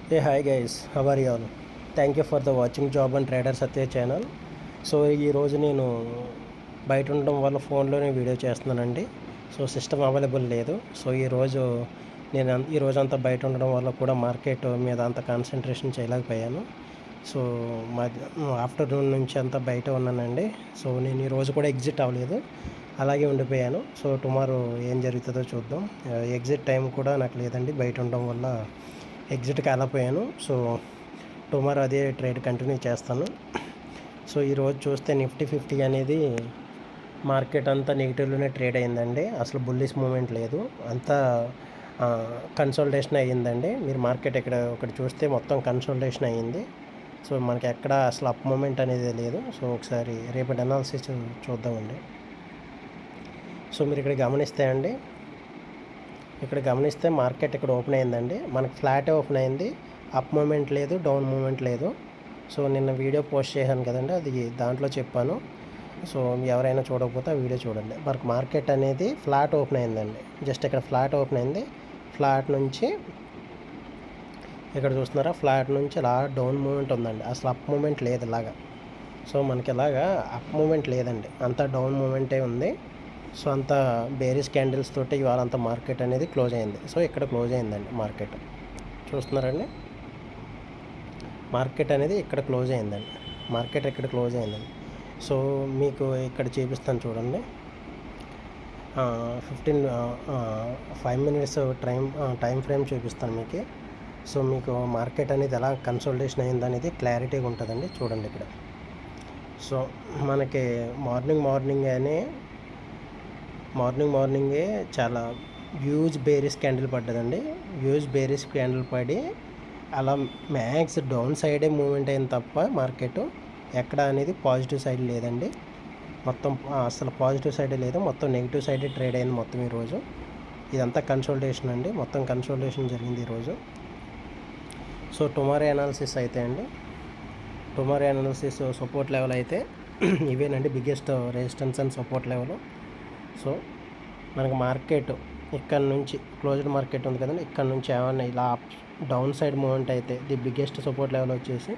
Hey, hi guys, how are you all? Thank you for the watching Job and Trader Satya channel. So ఈరోజు నేను బయట ఉండడం వల్ల ఫోన్లోనే వీడియో చేస్తున్నానండి. సో సిస్టమ్ అవైలబుల్ లేదు. సో ఈరోజు అంతా బయట ఉండడం వల్ల కూడా మార్కెట్ మీద అంత కాన్సన్ట్రేషన్ చేయలేకపోయాను. సో ఆఫ్టర్నూన్ నుంచి అంతా బయట ఉన్నానండి. సో నేను ఈరోజు కూడా ఎగ్జిట్ అవ్వలేదు, అలాగే ఉండిపోయాను. సో టుమారో ఏం జరుగుతుందో చూద్దాం. ఎగ్జిట్ టైం కూడా నాకు లేదండి, బయట ఉండడం వల్ల ఎగ్జిట్కి వెళ్ళిపోయాను. సో టుమారో అదే ట్రేడ్ కంటిన్యూ చేస్తాను. సో ఈరోజు చూస్తే నిఫ్టీ 50 అనేది మార్కెట్ అంతా నెగిటివ్లోనే ట్రేడ్ అయిందండి. అసలు బుల్లిష్ మూమెంట్ లేదు, అంతా కన్సల్టేషన్ అయ్యిందండి. మీరు మార్కెట్ ఇక్కడ ఒకటి చూస్తే మొత్తం కన్సల్టేషన్ అయ్యింది. సో మనకి ఎక్కడ అసలు అప్ మూమెంట్ అనేది లేదు. సో ఒకసారి రేపటి అనాలిసిస్ చూద్దామండి. సో మీరు ఇక్కడ గమనిస్తే మార్కెట్ ఇక్కడ ఓపెన్ అయిందండి. మనకి ఫ్లాటే ఓపెన్ అయింది, అప్ మూమెంట్ లేదు, డౌన్ మూమెంట్ లేదు. సో నిన్న వీడియో పోస్ట్ చేశాను కదండి, అది దాంట్లో చెప్పాను. సో ఎవరైనా చూడకపోతే ఆ వీడియో చూడండి. మనకు మార్కెట్ అనేది ఫ్లాట్ ఓపెన్ అయిందండి. జస్ట్ ఇక్కడ ఫ్లాట్ ఓపెన్ అయింది. ఫ్లాట్ నుంచి ఇక్కడ చూస్తున్నారా, ఫ్లాట్ నుంచి ఇలా డౌన్ మూమెంట్ ఉందండి. అసలు అప్ మూమెంట్ లేదు ఇలాగా. సో మనకి ఇలాగా అప్ మూమెంట్ లేదండి, అంతా డౌన్ మూమెంటే ఉంది. సో అంతా బేరిష్ క్యాండిల్స్ తోటి ఇవాళ అంతా మార్కెట్ అనేది క్లోజ్ అయింది. సో ఇక్కడ క్లోజ్ అయిందండి మార్కెట్, చూస్తున్నారండి. మార్కెట్ అనేది ఇక్కడ క్లోజ్ అయిందండి. మార్కెట్ ఇక్కడ క్లోజ్ అయిందండి. సో మీకు ఇక్కడ చూపిస్తాను చూడండి. 5 మినిట్స్ టైం ఫ్రేమ్ చూపిస్తాను మీకు. సో మీకు మార్కెట్ అనేది ఎలా కన్సల్టేషన్ అయిందనేది క్లారిటీగా ఉంటుందండి. చూడండి ఇక్కడ. సో మనకి మార్నింగే చాలా హ్యూజ్ బేరిష్ క్యాండిల్ పడ్డదండి. హ్యూజ్ బేరిష్ క్యాండిల్ పడి అలా మ్యాక్స్ డౌన్ సైడే మూమెంట్ అయింది తప్ప మార్కెట్ ఎక్కడ అనేది పాజిటివ్ సైడ్ లేదండి. మొత్తం అసలు పాజిటివ్ సైడే లేదు, మొత్తం నెగిటివ్ సైడే ట్రేడ్ అయింది మొత్తం ఈరోజు. ఇదంతా కన్సల్టేషన్ అండి, మొత్తం కన్సల్టేషన్ జరిగింది ఈరోజు. సో టుమారో అనాలిసిస్ అయితే అండి, టుమారో అనాలిసిస్ సపోర్ట్ లెవెల్ అయితే ఇవేనండి, biggest resistance and support level. So మనకు మార్కెట్ ఇక్కడ నుంచి క్లోజ్డ్ మార్కెట్ ఉంది కదండి, ఇక్కడ నుంచి ఏమన్నా ఇలా డౌన్ సైడ్ మూమెంట్ అయితే ది బిగ్గెస్ట్ సపోర్ట్ లెవెల్ వచ్చేసి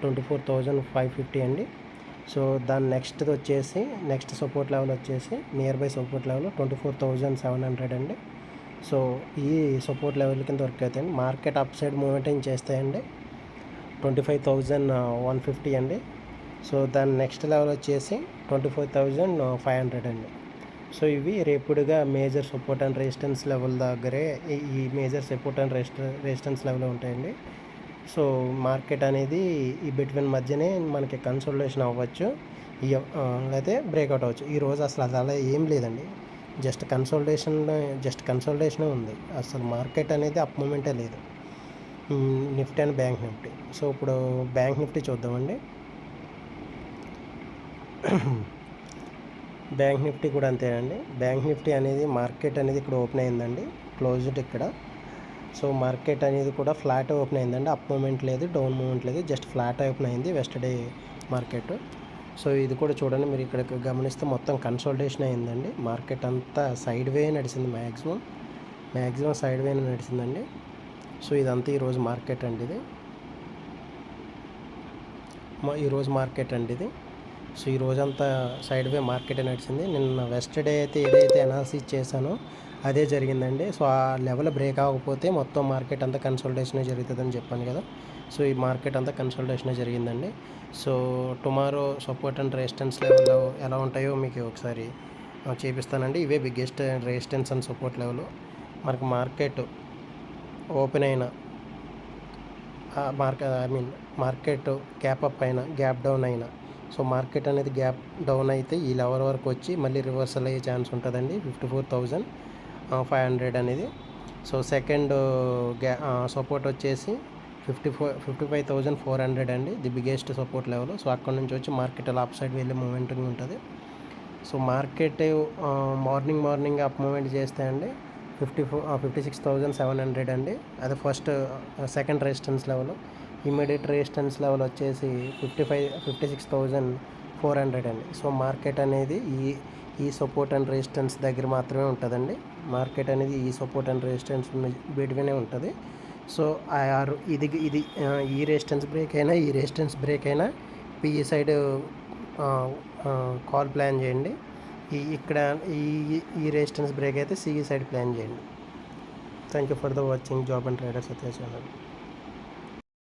24,550 అండి. సో దాని నెక్స్ట్ సపోర్ట్ లెవెల్ వచ్చేసి నియర్ బై సపోర్ట్ లెవెల్ 24,700 అండి. సో ఈ సపోర్ట్ లెవెల్ కింద వర్క్ అవుతాయండి. మార్కెట్ అప్ సైడ్ మూమెంట్ ఏం చేస్తాయండి 25,150 అండి. సో దాని నెక్స్ట్ లెవెల్ వచ్చేసి 24,500 అండి. సో ఇవి రేపుడుగా major support and resistance level దగ్గరే ఈ major support and resistance level ఉంటాయండి. సో మార్కెట్ అనేది ఈ బిట్వీన్ మధ్యనే మనకి కన్సల్టేషన్ అవ్వచ్చు, లేకపోతే బ్రేక్అవుట్ అవ్వచ్చు. ఈరోజు అసలు అది అలా ఏం లేదండి, జస్ట్ కన్సల్టేషనే ఉంది. అసలు మార్కెట్ అనేది అప్ మూమెంటే లేదు, Nifty and bank Nifty. So ఇప్పుడు బ్యాంక్ నిఫ్టీ చూద్దామండి. బ్యాంక్ నిఫ్టీ కూడా అంతేనండి. బ్యాంక్ నిఫ్టీ అనేది మార్కెట్ అనేది ఇక్కడ ఓపెన్ అయిందండి, క్లోజ్డ్ ఇక్కడ. సో మార్కెట్ అనేది కూడా ఫ్లాట్ ఓపెన్ అయిందండి, అప్ మూమెంట్ లేదు, డౌన్ మూమెంట్ లేదు, జస్ట్ ఫ్లాట్ ఓపెన్ అయింది వెస్టర్డే మార్కెట్. సో ఇది కూడా చూడండి, మీరు ఇక్కడ గమనిస్తే మొత్తం కన్సల్టేషన్ అయిందండి. మార్కెట్ అంతా సైడ్ వే నడిచింది, మ్యాక్సిమం సైడ్ వే నడిచిందండి. సో ఇదంతా ఈరోజు మార్కెట్ అండి, ఈరోజు మార్కెట్ అండి ఇది. సో ఈ రోజంతా సైడ్ వే మార్కెట్ నడిచింది. నిన్న వెస్టర్డే అయితే ఏదైతే అనాలిసిస్ చేశానో అదే జరిగిందండి. సో ఆ లెవెల్ బ్రేక్ అవ్వకపోతే మొత్తం మార్కెట్ అంతా కన్సల్టేషనే జరుగుతుందని చెప్పాను కదా. సో ఈ మార్కెట్ అంతా కన్సల్టేషనే జరిగిందండి. So tomorrow support and resistance level ఎలా ఉంటాయో మీకు ఒకసారి చూపిస్తానండి. ఇవే biggest resistance and support level. మనకు మార్కెట్ ఓపెన్ అయిన మార్కెట్ గ్యాప్ అప్ అయినా, గ్యాప్ డౌన్ అయినా, సో మార్కెట్ అనేది గ్యాప్ డౌన్ అయితే ఈ లెవెల్ వరకు వచ్చి మళ్ళీ రివర్సల్ అయ్యే ఛాన్స్ ఉంటుందండి 54,500 అనేది. సో సెకండ్ సపోర్ట్ వచ్చేసి 55,400 అండి, the biggest support level. So అక్కడ నుంచి వచ్చి మార్కెట్ అలా అప్ సైడ్ వెళ్ళే మూమెంట్ ఉంటుంది. So market morning up moment చేస్తే అండి 56,700 అండి, అది second resistance level. Immediate resistance level వచ్చేసి 56,400 అండి. సో మార్కెట్ అనేది ఈ సపోర్ట్ అండ్ రెసిస్టెన్స్ దగ్గర మాత్రమే ఉంటుందండి. మార్కెట్ అనేది ఈ సపోర్ట్ అండ్ రెసిస్టెన్స్ బిట్వీనే ఉంటుంది. సో ఇది ఇది ఈ రెసిస్టెన్స్ బ్రేక్ అయినా ఈ రెసిస్టెన్స్ బ్రేక్ అయినా పిఈ సైడ్ కాల్ ప్లాన్ చేయండి. ఇక్కడ ఈ ఈ రెసిస్టెన్స్ బ్రేక్ అయితే సిఈ సైడ్ ప్లాన్ చేయండి. Thank you for the watching job and trader Satya channel.